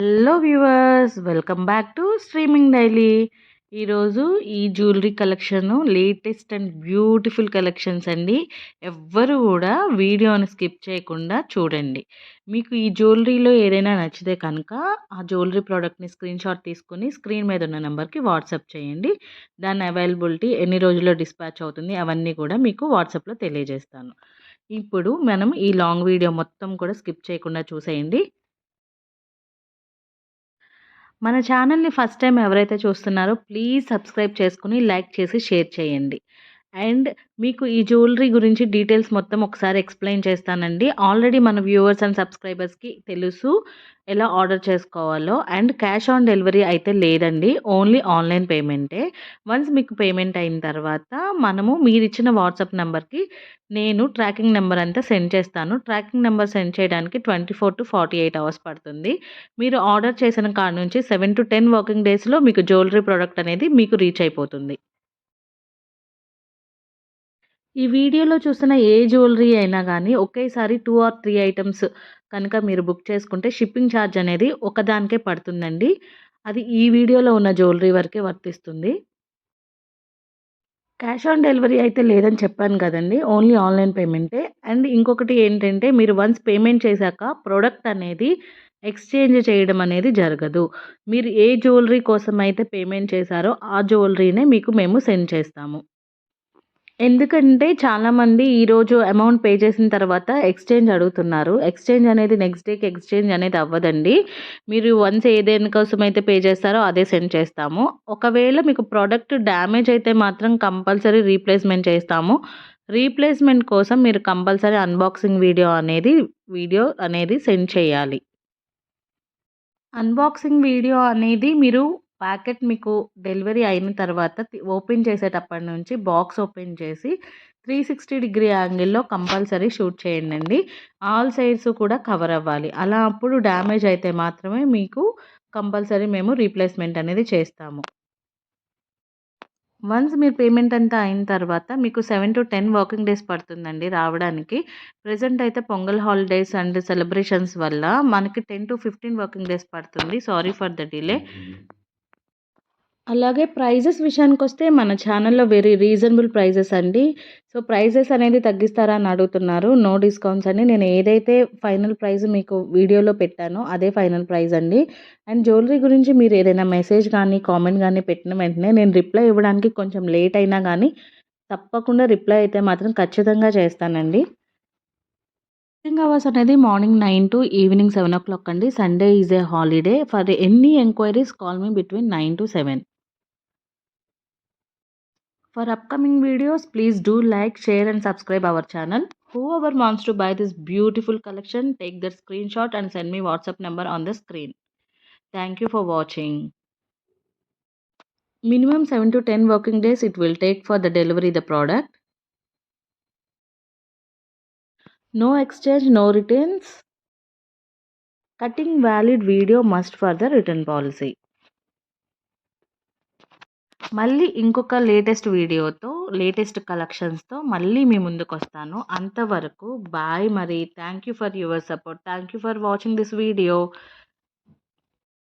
Hello viewers, welcome back to streaming daily. ఈరోజు ఈ jewellery collection latest and beautiful collections అండి. ఎవ్వరు కూడా వీడియోని స్కిప్ చేయకుండా చూడండి. మీకు ఈ జ్యువెలరీలో ఏదైనా నచ్చితే కనుక ఆ జ్యువెలరీ ప్రోడక్ట్ని స్క్రీన్ షాట్ తీసుకొని స్క్రీన్ మీద ఉన్న నెంబర్కి వాట్సాప్ చేయండి. దాని అవైలబిలిటీ ఎన్ని రోజుల్లో డిస్పాచ్ అవుతుంది అవన్నీ కూడా మీకు వాట్సాప్లో తెలియజేస్తాను. ఇప్పుడు మనం ఈ లాంగ్ వీడియో మొత్తం కూడా స్కిప్ చేయకుండా చూసేయండి. మన ఛానల్‌ని ఫస్ట్ టైం ఎవరైతే చూస్తున్నారో ప్లీజ్ సబ్స్క్రైబ్ చేసుకొని, లైక్ చేసి, షేర్ చేయండి. అండ్ మీకు ఈ జ్యువెలరీ గురించి డీటెయిల్స్ మొత్తం ఒకసారి ఎక్స్‌ప్లెయిన్ చేస్తానండి. ఆల్రెడీ మన వ్యూవర్స్ అండ్ సబ్స్క్రైబర్స్‌కి తెలుసు ఎలా ఆర్డర్ చేసుకోవాలో. అండ్ క్యాష్ ఆన్ డెలివరీ అయితే లేదండి. ఓన్లీ ఆన్‌లైన్ పేమెంటే. వన్స్ మీకు పేమెంట్ అయిన తర్వాత మనము మీరిచ్చిన వాట్సాప్ నంబర్‌కి నేను ట్రాకింగ్ నంబర్ అంతా సెండ్ చేస్తాను. ట్రాకింగ్ నంబర్ సెండ్ చేయడానికి 24-48 అవర్స్ పడుతుంది. మీరు ఆర్డర్ చేసిన కాడ నుంచి 7-10 వర్కింగ్ డేస్‌లో మీకు జ్యువెలరీ ప్రొడక్ట్ అనేది మీకు రీచ్ అయిపోతుంది. ఈ వీడియోలో చూస్తున్న ఏ జ్యువెలరీ అయినా గానీ ఒకేసారి 2 ఆర్ 3 ఐటెమ్స్ కనుక మీరు బుక్ చేసుకుంటే షిప్పింగ్ ఛార్జ్ అనేది ఒకదానికే పడుతుందండి. అది ఈ వీడియోలో ఉన్న జ్యువెలరీ వరకే వర్తిస్తుంది. క్యాష్ ఆన్ డెలివరీ అయితే లేదని చెప్పాను కదండీ! Only online పేమెంటే. అండ్ ఇంకొకటి ఏంటంటే మీరు వన్స్ పేమెంట్ చేశాక ప్రొడక్ట్ అనేది ఎక్స్‌చేంజ్ చేయడం అనేది జరగదు. మీరు ఏ జ్యువెలరీ కోసం అయితే పేమెంట్ చేశారో ఆ జ్యువెలరీనే మీకు మేము సెండ్ చేస్తాము. ఎందుకంటే చాలామంది ఈరోజు అమౌంట్ పే చేసిన తర్వాత ఎక్స్‌చేంజ్ అడుగుతున్నారు. ఎక్స్‌చేంజ్ అనేది నెక్స్ట్ డేకి ఎక్స్‌చేంజ్ అనేది అవ్వదండి. మీరు వన్స్ ఏ దేనికోసమైతే పే చేస్తారో అదే సెండ్ చేస్తాము. ఒకవేళ మీకు ప్రొడక్ట్ డ్యామేజ్ అయితే మాత్రం కంపల్సరీ రీప్లేస్‌మెంట్ చేస్తాము. రీప్లేస్‌మెంట్ కోసం మీరు కంపల్సరీ అన్బాక్సింగ్ వీడియో అనేది సెండ్ చేయాలి. అన్బాక్సింగ్ వీడియో అనేది మీరు ప్యాకెట్ మీకు డెలివరీ అయిన తర్వాత ఓపెన్ చేసేటప్పటి నుంచి బాక్స్ ఓపెన్ చేసి 360 డిగ్రీ యాంగిల్‌లో కంపల్సరీ షూట్ చేయండండి. ఆల్ సైడ్స్ కూడా కవర్ అవ్వాలి. అలా అప్పుడు డ్యామేజ్ అయితే మాత్రమే మీకు కంపల్సరీ మేము రీప్లేస్‌మెంట్ అనేది చేస్తాము. వన్స్ మీరు పేమెంట్ అంతా అయిన తర్వాత మీకు 7-10 వర్కింగ్ డేస్ పడుతుందండి రావడానికి. ప్రెజెంట్ అయితే పొంగల్ హాలిడేస్ అండ్ సెలబ్రేషన్స్ వల్ల మనకి 10-15 వర్కింగ్ డేస్ పడుతుంది. Sorry for the delay. అలాగే ప్రైజెస్ విషయానికొస్తే మన ఛానల్‌లో వెరీ రీజనబుల్ ప్రైజెస్ అండి. సో, ప్రైజెస్ అనేది తగ్గిస్తారా అని అడుగుతున్నారు. నో డిస్కౌంట్స్ అండి. నేను ఏదైతే ఫైనల్ ప్రైస్ మీకు వీడియోలో పెట్టానో అదే ఫైనల్ ప్రైస్ అండి. అండ్ జ్యువెలరీ గురించి మీరు ఏదైనా మెసేజ్ గానీ, కామెంట్ గానీ పెట్టిన వెంటనే నేను రిప్లై ఇవ్వడానికి కొంచెం లేట్ అయినా గానీ తప్పకుండా రిప్లై అయితే మాత్రం ఖచ్చితంగా చేస్తానండి. వర్కింగ్ అవర్స్ అనేది మార్నింగ్ 9 టు ఈవినింగ్ 7:00 అండి. Sunday is a holiday. For any enquiries call me between 9-7. For upcoming videos, please do like, share and subscribe our channel. Whoever wants to buy this beautiful collection, take that screenshot and send me WhatsApp number on the screen. Thank you for watching. Minimum 7-10 working days it will take for the delivery the product. No exchange, no returns. Cutting valid video must for the return policy. మళ్ళీ ఇంకొక latest వీడియోతో, latest కలెక్షన్స్‌తో మళ్ళీ మీ ముందుకొస్తాను. అంతవరకు bye మరి. Thank you for your support. Thank you for watching this video.